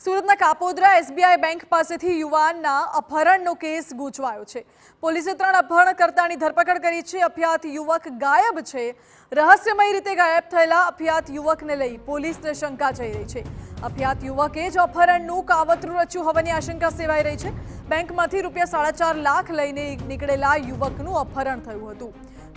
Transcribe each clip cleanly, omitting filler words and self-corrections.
સુરતના Kapodra SBI bank પાસેથી યુવાનના અપહરણનો case ગૂંચવાયો છે। પોલીસે 3 અપહરણકર્તાની ધરપકડ કરી છે। અભ્યાત યુવક ગાયબ છે। રહસ્યમય રીતે ગાયબ થયેલા અભ્યાત યુવકને લઈ પોલીસને શંકા જઈ રહી છે। અભ્યાત યુવકે જ અપહરણનું કાવતરું રચ્યું હોવાની આશંકા સેવાઈ રહી છે। બેંકમાંથી ₹4.5 લાખ લઈને નીકળેલા યુવકનું અપહરણ થયું હતું।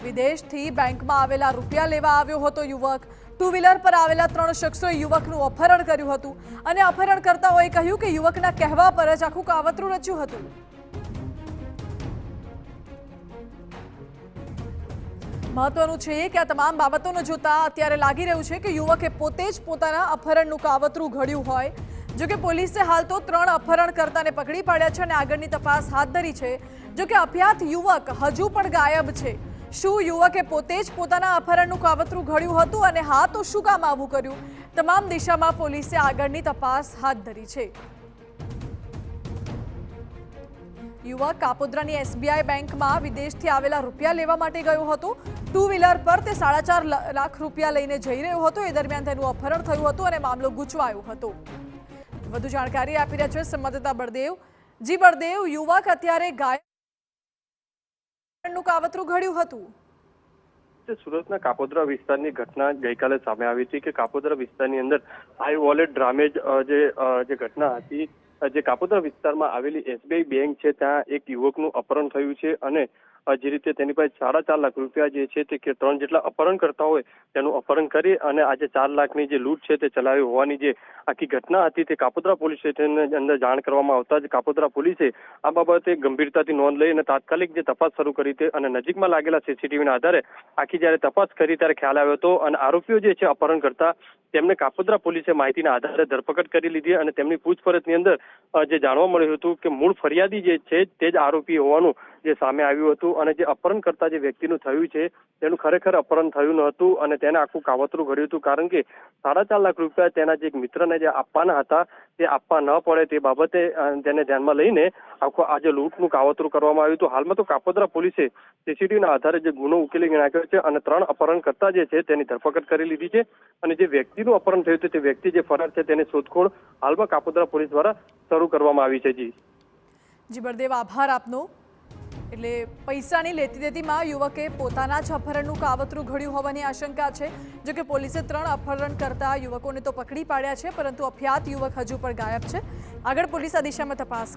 વિદેશથી બેંકમાં આવેલા રૂપિયા લેવા આવ્યો હતો યુવક। टू व्हीलर पर आवेला 3 शख्सोए युवकનું અપહરણ કર્યું હતું અને અપહરણકર્તાઓએ કહ્યું કે યુવકના કહેવા પર જ આખું કાવતરું રચ્યું હતું। મહત્વનું છે કે આ તમામ બાબતોને જોતા અત્યારે લાગી રહ્યું છે કે યુવકે પોતે જ પોતાના અપહરણનું કાવતરું ઘડ્યું હોય। જો કે પોલીસે હાલ તો 3 અપહરણકર્તાને પકડી પાડ્યા છે અને આગળની તપાસ હાથ ધરી છે। જો કે અભ્યાત યુવક હજુ પણ ગાયબ છે। શું યુવકે પોતે જ પોતાના અપહરણનું કાવતરું ઘડ્યું હતું અને હા તો શું કામ આવું કર્યું? તમામ દિશામાં પોલીસે આગળની તપાસ હાથ ધરી છે। યુવક કાપોદ્રાની એસબીઆઈ બેંકમાં વિદેશથી આવેલા રૂપિયા લેવા માટે ગયો હતો। ટુ વ્હીલર પર તે ₹4.5 લાખ રૂપિયા લઈને જઈ રહ્યો હતો। એ દરમિયાન તેનું અપહરણ થયું હતું અને મામલો ગૂંચવાયો હતો। વધુ જાણકારી આપી રહ્યા છે સંવાદદાતા બળદેવ। જી બળદેવ, યુવક અત્યારે ગાયબ કાવતરું ઘડ્યું હતું। સુરતના કાપોદ્રા વિસ્તારની ઘટના ગઈકાલે સામે આવી હતી કે કાપોદ્રા વિસ્તારની અંદર હાઈ વોલેટ ડ્રામેજ જે ઘટના હતી, જે કાપોદ્રા વિસ્તારમાં આવેલી એસબીઆઈ બેંક છે ત્યાં એક યુવકનું અપહરણ થયું છે અને જે રીતે તેની પાસે ₹4.5 લાખ રૂપિયા જે છે તે 3 જેટલા અપહરણ કરતા હોય તેનું અપહરણ કરી અને આજે 4 લાખની જે લૂંટ છે તે ચલાવી હોવાની જે આખી ઘટના હતી તે કાપોદ્રા પોલીસ સ્ટેશનની અંદર જાણ કરવામાં આવતા જ કાપોદ્રા પોલીસે આ બાબતે ગંભીરતાથી નોંધ લઈ અને તાત્કાલિક જે તપાસ શરૂ કરી હતી અને નજીકમાં લાગેલા સીસીટીવીના આધારે આખી જ્યારે તપાસ કરી ત્યારે ખ્યાલ આવ્યો હતો અને આરોપીઓ જે છે અપહરણ કરતા તેમને કાપોદ્રા પોલીસે માહિતીના આધારે ધરપકડ કરી લીધી અને તેમની પૂછપરછની અંદર જે જાણવા મળ્યું હતું કે મૂળ ફરિયાદી જે છે તે જ આરોપી હોવાનું જે સામે આવ્યું હતું અને જે અપહરણ કરતા જે વ્યક્તિનું થયું છે તેનું ખરેખર અપહરણ થયું ન હતું અને તેને આખું કાવતરું ઘડ્યું હતું, કારણ કે ₹4.5 લાખ રૂપિયા તેના જે મિત્રને જે આપવાના હતા તે આપવા ન પડે તે બાબતે તેને ધ્યાનમાં લઈને આખું આજે લૂંટનું કાવતરું કરવામાં આવ્યું હતું। હાલમાં તો કાપોદ્રા પોલીસે સીસીટીવીના આધારે જે ગુનો ઉકેલી નાખ્યો છે અને 3 અપહરણ કરતા જે છે તેની ધરપકડ કરી લીધી છે અને જે વ્યક્તિનું અપહરણ થયું હતું તે વ્યક્તિ જે ફરાર છે તેની શોધખોળ હાલમાં કાપોદ્રા પોલીસ દ્વારા શરૂ કરવામાં આવી છે। જી બળદેવ, આભાર આપનો। એટલે પૈસાની લેતી દેતીમાં યુવકે પોતાના જ અપહરણનું કાવતરું ઘડ્યું હોવાની આશંકા છે। જો કે પોલીસે 3 અપહરણ કરતા યુવકોને તો પકડી પાડ્યા છે, પરંતુ અભ્યાત યુવક હજુ પણ ગાયબ છે। આગળ પોલીસ આ દિશામાં તપાસ